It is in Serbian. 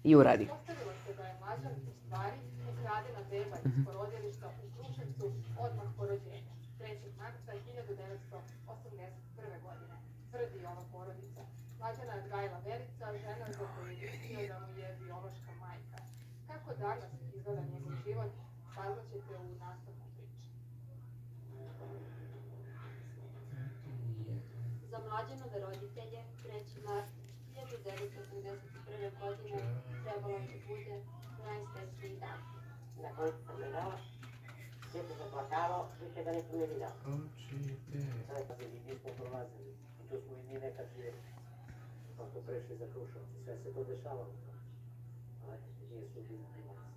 I uradi. Za Mlađanove roditelje 3. mart 1981. godine trebalo da bude najsrećniji dan. Nakon sam gledala, sve se zaplakalo, više ga nisam ne vidjela. Sad kad se gdje smo prolazili, i tu smo i mi nekad živjeli. Pa smo prešli za Krušovac, sve se to dešavalo. Ali nije sudbina bila.